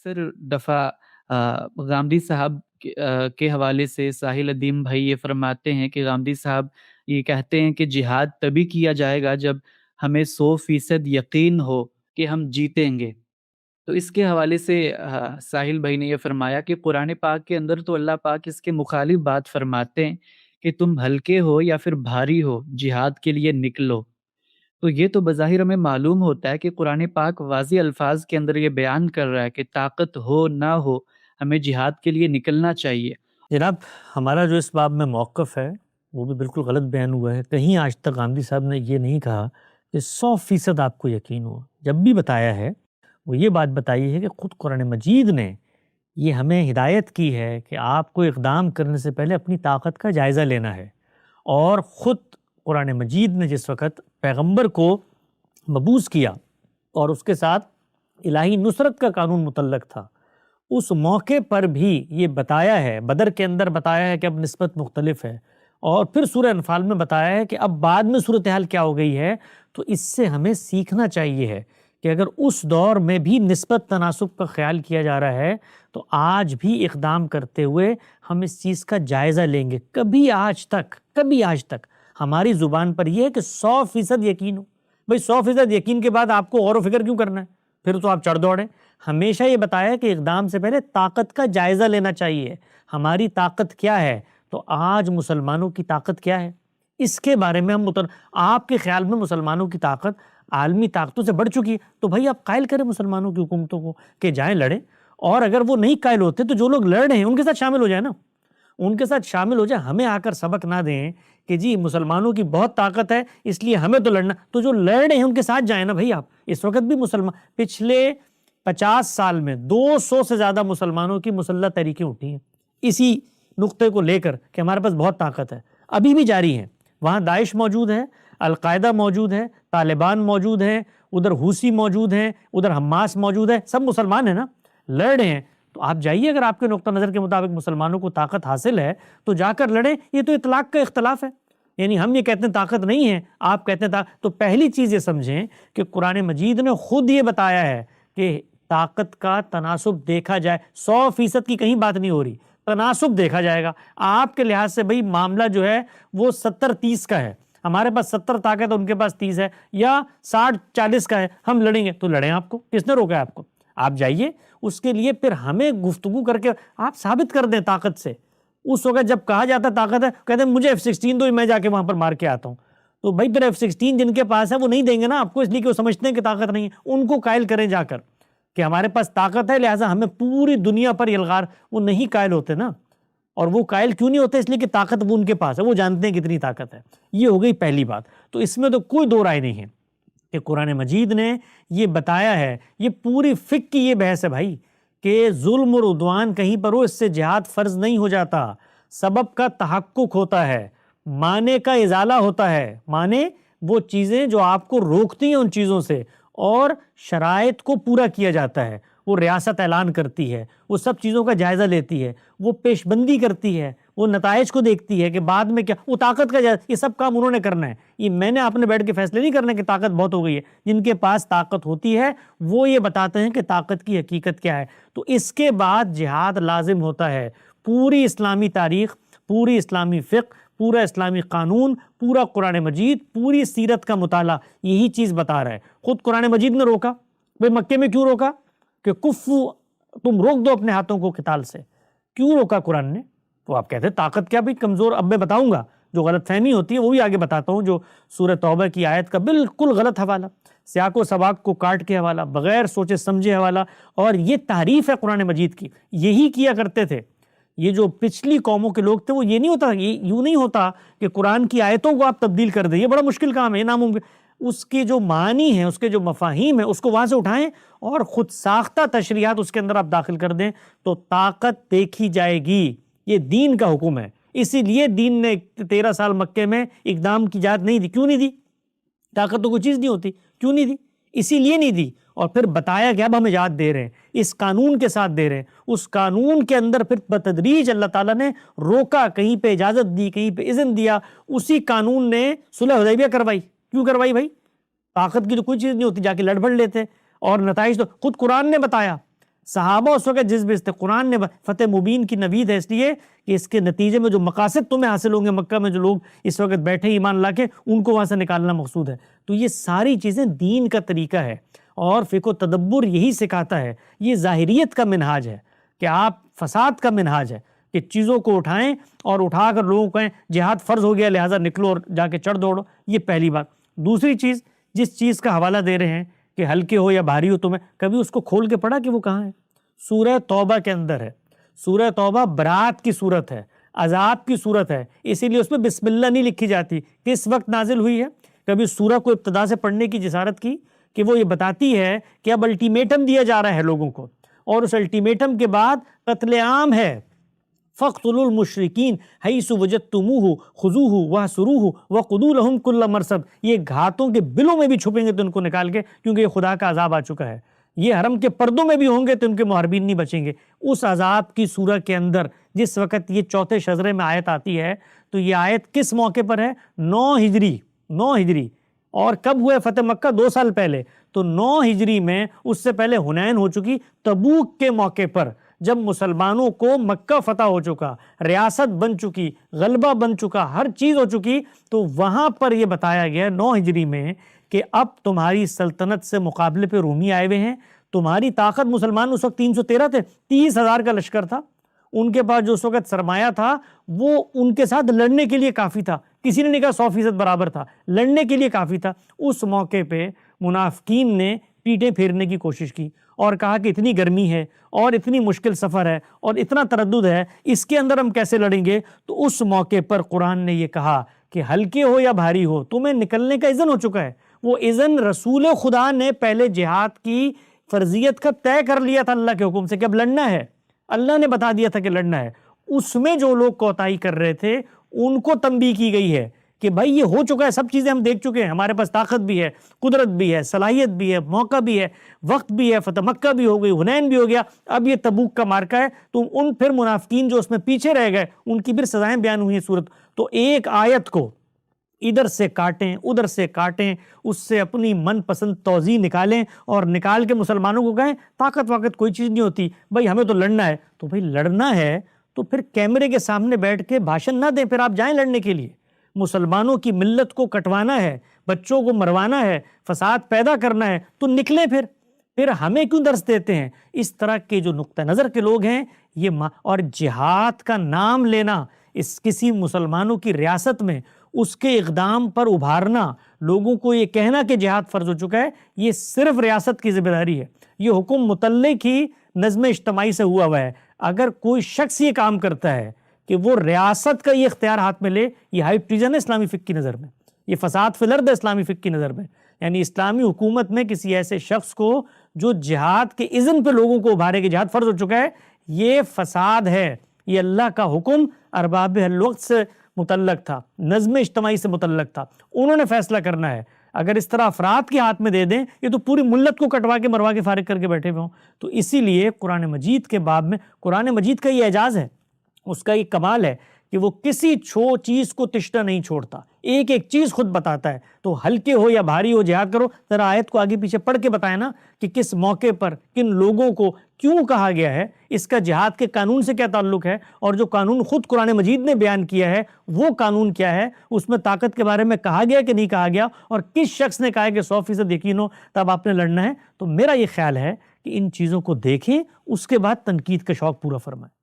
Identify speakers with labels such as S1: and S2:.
S1: اکثر دفعہ غامدی صاحب کے حوالے سے ساحل ادیم بھائی یہ فرماتے ہیں کہ غامدی صاحب یہ کہتے ہیں کہ جہاد تبھی کیا جائے گا جب ہمیں 100% یقین ہو کہ ہم جیتیں گے۔ تو اس کے حوالے سے ساحل بھائی نے یہ فرمایا کہ قرآن پاک کے اندر تو اللہ پاک اس کے مخالف بات فرماتے ہیں کہ تم ہلکے ہو یا پھر بھاری ہو، جہاد کے لیے نکلو۔ تو یہ تو بظاہر ہمیں معلوم ہوتا ہے کہ قرآن پاک واضح الفاظ کے اندر یہ بیان کر رہا ہے کہ طاقت ہو نہ ہو ہمیں جہاد کے لیے نکلنا چاہیے۔
S2: جناب، ہمارا جو اس باب میں موقف ہے وہ بھی بالکل غلط بیان ہوا ہے۔ کہیں آج تک غامدی صاحب نے یہ نہیں کہا کہ 100% آپ کو یقین ہو۔ جب بھی بتایا ہے وہ یہ بات بتائی ہے کہ خود قرآن مجید نے یہ ہمیں ہدایت کی ہے کہ آپ کو اقدام کرنے سے پہلے اپنی طاقت کا جائزہ لینا ہے، اور خود قرآن مجید نے جس وقت پیغمبر کو مبعوث کیا اور اس کے ساتھ الہی نصرت کا قانون متعلق تھا، اس موقع پر بھی یہ بتایا ہے، بدر کے اندر بتایا ہے کہ اب نسبت مختلف ہے، اور پھر سورہ انفال میں بتایا ہے کہ اب بعد میں صورتحال کیا ہو گئی ہے۔ تو اس سے ہمیں سیکھنا چاہیے ہے کہ اگر اس دور میں بھی نسبت تناسب کا خیال کیا جا رہا ہے تو آج بھی اقدام کرتے ہوئے ہم اس چیز کا جائزہ لیں گے۔ کبھی آج تک ہماری زبان پر یہ ہے کہ 100% یقین ہو۔ بھئی 100% یقین کے بعد آپ کو غور و فکر کیوں کرنا ہے؟ پھر تو آپ چڑھ دوڑیں۔ ہمیشہ یہ بتایا کہ اقدام سے پہلے طاقت کا جائزہ لینا چاہیے، ہماری طاقت کیا ہے۔ تو آج مسلمانوں کی طاقت کیا ہے، اس کے بارے میں ہم آپ کے خیال میں مسلمانوں کی طاقت عالمی طاقتوں سے بڑھ چکی ہے، تو بھائی آپ قائل کریں مسلمانوں کی حکومتوں کو کہ جائیں لڑیں، اور اگر وہ نہیں قائل ہوتے تو جو لوگ لڑ رہے ہیں ان کے ساتھ شامل ہو جائیں نا، ان کے ساتھ شامل ہو جائیں۔ ہمیں آ کر سبق نہ دیں کہ جی مسلمانوں کی بہت طاقت ہے اس لیے ہمیں تو لڑنا، تو جو لڑ رہے ہیں ان کے ساتھ جائیں نا بھائی۔ آپ اس وقت بھی مسلمان، پچھلے 50 سال میں 200 سے زیادہ مسلمانوں کی مسلح تحریکیں اٹھی ہیں اسی نقطے کو لے کر کہ ہمارے پاس بہت طاقت ہے، ابھی بھی جاری ہیں۔ وہاں داعش موجود ہے، القاعدہ موجود ہے، طالبان موجود ہیں، ادھر حوثی موجود ہیں، ادھر حماس موجود ہے، سب مسلمان ہیں نا، لڑ رہے ہیں۔ تو آپ جائیے، اگر آپ کے نقطہ نظر کے مطابق مسلمانوں کو طاقت حاصل ہے تو جا کر لڑیں۔ یہ تو اطلاق کا اختلاف ہے، یعنی ہم یہ کہتے ہیں طاقت نہیں ہے، آپ کہتے ہیں تو پہلی چیز یہ سمجھیں کہ قرآن مجید نے خود یہ بتایا ہے کہ طاقت کا تناسب دیکھا جائے، 100% کی کہیں بات نہیں ہو رہی، تناسب دیکھا جائے گا۔ آپ کے لحاظ سے بھئی معاملہ جو ہے وہ 70-30 کا ہے، ہمارے پاس 70 طاقت ہے ان کے پاس 30 ہے، یا 60-40 کا ہے، ہم لڑیں گے تو لڑیں۔ آپ کو کس نے روکا ہے؟ آپ کو، آپ جائیے اس کے لیے، پھر ہمیں گفتگو کر کے آپ ثابت کر دیں طاقت سے۔ اس وقت جب کہا جاتا طاقت ہے، کہتے ہیں مجھے F-16 دو، میں جا کے وہاں پر مار کے آتا ہوں، تو بھائی پھر F-16 جن کے پاس ہے وہ نہیں دیں گے نا آپ کو، اس لیے کہ وہ سمجھتے ہیں کہ طاقت نہیں ہے۔ ان کو قائل کریں جا کر کہ ہمارے پاس طاقت ہے، لہٰذا ہمیں پوری دنیا پر یلغار۔ وہ نہیں قائل ہوتے نا، اور وہ قائل کیوں نہیں ہوتے؟ اس لیے کہ طاقت وہ ان کے پاس ہے، وہ جانتے ہیں کتنی طاقت ہے۔ یہ ہو گئی پہلی بات۔ تو اس میں تو کوئی دو رائے نہیں ہے کہ قرآن مجید نے یہ بتایا ہے، یہ پوری فقہ کی یہ بحث ہے بھائی، کہ ظلم اور عدوان کہیں پر ہو، اس سے جہاد فرض نہیں ہو جاتا، سبب کا تحقق ہوتا ہے، معنی کا ازالہ ہوتا ہے۔ معنی وہ چیزیں جو آپ کو روکتی ہیں ان چیزوں سے، اور شرائط کو پورا کیا جاتا ہے۔ وہ ریاست اعلان کرتی ہے، وہ سب چیزوں کا جائزہ لیتی ہے، وہ پیش بندی کرتی ہے، وہ نتائج کو دیکھتی ہے کہ بعد میں کیا، وہ طاقت کا جائزہ، یہ سب کام انہوں نے کرنا ہے۔ یہ میں نے آپ نے بیٹھ کے فیصلے نہیں کرنا کہ طاقت بہت ہو گئی ہے۔ جن کے پاس طاقت ہوتی ہے وہ یہ بتاتے ہیں کہ طاقت کی حقیقت کیا ہے۔ تو اس کے بعد جہاد لازم ہوتا ہے۔ پوری اسلامی تاریخ، پوری اسلامی فقہ، پورا اسلامی قانون، پورا قرآن مجید، پوری سیرت کا مطالعہ یہی چیز بتا رہا ہے۔ خود قرآن مجید نے روکا، بھئی مکے میں کیوں روکا؟ کہ کفو، تم روک دو اپنے ہاتھوں کو قتال سے۔ کیوں روکا قرآن نے؟ تو آپ کہتے ہیں طاقت کیا بھی کمزور، اب میں بتاؤں گا، جو غلط فہمی ہوتی ہے وہ بھی آگے بتاتا ہوں، جو سورہ توبہ کی آیت کا بالکل غلط حوالہ، سیاق و سباق کو کاٹ کے حوالہ، بغیر سوچے سمجھے حوالہ، اور یہ تعریف ہے قرآن مجید کی۔ یہی کیا کرتے تھے یہ جو پچھلی قوموں کے لوگ تھے، وہ یہ نہیں ہوتا، یہ یوں نہیں ہوتا کہ قرآن کی آیتوں کو آپ تبدیل کر دیں، یہ بڑا مشکل کام ہے، یہ ناممکن۔ اس کے جو معنی ہیں، اس کے جو مفاہیم ہیں، اس کو وہاں سے اٹھائیں اور خود ساختہ تشریحات اس کے اندر آپ داخل کر دیں، تو طاقت دیکھی جائے گی۔ یہ دین کا حکم ہے، اسی لیے دین نے 13 سال مکے میں اقدام کی اجازت نہیں دی۔ کیوں نہیں دی؟ طاقت تو کوئی چیز نہیں ہوتی، کیوں نہیں دی؟ اسی لیے نہیں دی۔ اور پھر بتایا کہ اب ہم اجازت دے رہے ہیں، اس قانون کے ساتھ دے رہے ہیں۔ اس قانون کے اندر پھر بتدریج اللہ تعالیٰ نے روکا، کہیں پہ اجازت دی، کہیں پہ اذن دیا۔ اسی قانون نے صلح حدیبیہ کروائی۔ کیوں کروائی بھائی؟ طاقت کی تو کوئی چیز نہیں ہوتی، جا کے لڑ بڑ لیتے، اور نتائج تو خود قرآن نے بتایا۔ صحابہ اس وقت جذبے سے تھے. قرآن نے فتح مبین کی نوید ہے اس لیے کہ اس کے نتیجے میں جو مقاصد تمہیں حاصل ہوں گے مکہ میں جو لوگ اس وقت بیٹھے ایمان لا کے ان کو وہاں سے نکالنا مقصود ہے. تو یہ ساری چیزیں دین کا طریقہ ہے اور فقہ و تدبر یہی سکھاتا ہے. یہ ظاہریت کا منہاج ہے کہ آپ فساد کا منہاج ہے کہ چیزوں کو اٹھائیں اور اٹھا کر لوگوں کو کہیں جہاد فرض ہو گیا لہٰذا نکلو اور جا کے چڑھ دوڑو. یہ پہلی بات. دوسری چیز جس چیز کا حوالہ دے رہے ہیں کہ ہلکے ہو یا بھاری ہو تمہیں کبھی اس کو کھول کے پڑھا کہ وہ کہاں ہے؟ سورہ توبہ کے اندر ہے. سورہ توبہ برات کی صورت ہے, عذاب کی صورت ہے, اسی لیے اس میں بسم اللہ نہیں لکھی جاتی. کس وقت نازل ہوئی ہے؟ کبھی سورہ کو ابتدا سے پڑھنے کی جسارت کی کہ وہ یہ بتاتی ہے کہ اب الٹیمیٹم دیا جا رہا ہے لوگوں کو اور اس الٹیمیٹم کے بعد قتل عام ہے. فَاقْتُلُوا الْمُشْرِكِينَ حَيْثُ وَجَدتُّمُوهُ خُذُوهُ وَاحْصُرُوهُ وَاقْعُدُوا لَهُمْ كُلَّ مَرْصَدٍ. یہ گھاتوں کے بلوں میں بھی چھپیں گے تو ان کو نکال کے, کیونکہ یہ خدا کا عذاب آ چکا ہے. یہ حرم کے پردوں میں بھی ہوں گے تو ان کے محاربین نہیں بچیں گے. اس عذاب کی سورہ کے اندر جس وقت یہ چوتھے شجرے میں آیت آتی ہے تو یہ آیت کس موقع پر ہے؟ 9 ہجری. اور کب ہوا فتح مکہ؟ 2 سال پہلے. تو 9 ہجری میں اس سے پہلے حنین ہو چکی. تبوک کے موقع پر جب مسلمانوں کو مکہ فتح ہو چکا, ریاست بن چکی, غلبہ بن چکا, ہر چیز ہو چکی, تو وہاں پر یہ بتایا گیا 9 ہجری میں کہ اب تمہاری سلطنت سے مقابلے پہ رومی آئے ہوئے ہیں. تمہاری طاقت مسلمان اس وقت 313 تھے, 30,000 کا لشکر تھا. ان کے پاس جو اس وقت سرمایہ تھا وہ ان کے ساتھ لڑنے کے لیے کافی تھا. کسی نے نہیں کہا 100% برابر تھا, لڑنے کے لیے کافی تھا. اس موقع پہ منافقین نے پیٹیں پھیرنے کی کوشش کی اور کہا کہ اتنی گرمی ہے اور اتنی مشکل سفر ہے اور اتنا تردد ہے, اس کے اندر ہم کیسے لڑیں گے؟ تو اس موقع پر قرآن نے یہ کہا کہ ہلکے ہو یا بھاری ہو تمہیں نکلنے کا اذن ہو چکا ہے. وہ اذن رسول خدا نے پہلے جہاد کی فرضیت کا طے کر لیا تھا اللہ کے حکم سے کہ اب لڑنا ہے. اللہ نے بتا دیا تھا کہ لڑنا ہے. اس میں جو لوگ کوتاہی کر رہے تھے ان کو تنبیہ کی گئی ہے کہ بھائی یہ ہو چکا ہے, سب چیزیں ہم دیکھ چکے ہیں, ہمارے پاس طاقت بھی ہے, قدرت بھی ہے, صلاحیت بھی ہے, موقع بھی ہے, وقت بھی ہے, فتح مکہ بھی ہو گئی, حنین بھی ہو گیا, اب یہ تبوک کا مارکہ ہے. تو ان پھر منافقین جو اس میں پیچھے رہ گئے ان کی پھر سزائیں بیان ہوئی ہیں صورت. تو ایک آیت کو ادھر سے کاٹیں ادھر سے کاٹیں, اس سے اپنی من پسند توضیح نکالیں اور نکال کے مسلمانوں کو کہیں طاقت واقت کوئی چیز نہیں ہوتی, بھائی ہمیں تو لڑنا ہے. تو بھائی لڑنا ہے تو پھر کیمرے کے سامنے بیٹھ کے بھاشن نہ دیں, پھر آپ جائیں لڑنے کے لیے. مسلمانوں کی ملت کو کٹوانا ہے, بچوں کو مروانا ہے, فساد پیدا کرنا ہے تو نکلیں. پھر ہمیں کیوں درس دیتے ہیں؟ اس طرح کے جو نقطہ نظر کے لوگ ہیں یہ اور جہاد کا نام لینا اس کسی مسلمانوں کی ریاست میں, اس کے اقدام پر ابھارنا, لوگوں کو یہ کہنا کہ جہاد فرض ہو چکا ہے, یہ صرف ریاست کی ذمہ داری ہے. یہ حکم متعلق ہی نظم اجتماعی سے ہوا ہے. اگر کوئی شخص یہ کام کرتا ہے کہ وہ ریاست کا یہ اختیار ہاتھ میں لے, یہ ہائی ٹریزن ہے اسلامی فقہ کی نظر میں, یہ فساد فی الارض ہے اسلامی فقہ کی نظر میں. یعنی اسلامی حکومت میں کسی ایسے شخص کو جو جہاد کے اذن پہ لوگوں کو ابھارے کہ جہاد فرض ہو چکا ہے, یہ فساد ہے. یہ اللہ کا حکم ارباب الوقت سے متعلق تھا, نظم اجتماعی سے متعلق تھا, انہوں نے فیصلہ کرنا ہے. اگر اس طرح افراد کے ہاتھ میں دے دیں یہ تو پوری ملت کو کٹوا کے مروا کے فارغ کر کے بیٹھے ہوئے ہوں. تو اسی لیے قرآن مجید کے باب میں, قرآن مجید کا یہ اعجاز ہے, اس کا یہ کمال ہے کہ وہ کسی چیز کو تشنہ نہیں چھوڑتا, ایک ایک چیز خود بتاتا ہے. تو ہلکے ہو یا بھاری ہو جہاد کرو. ذرا آیت کو آگے پیچھے پڑھ کے بتائیں نا کہ کس موقع پر کن لوگوں کو کیوں کہا گیا ہے, اس کا جہاد کے قانون سے کیا تعلق ہے, اور جو قانون خود قرآن مجید نے بیان کیا ہے وہ قانون کیا ہے, اس میں طاقت کے بارے میں کہا گیا کہ نہیں کہا گیا, اور کس شخص نے کہا ہے کہ 100% یقین ہو تب آپ نے لڑنا ہے. تو میرا یہ خیال ہے کہ ان چیزوں کو دیکھیں, اس کے بعد تنقید کا شوق پورا فرمائیں.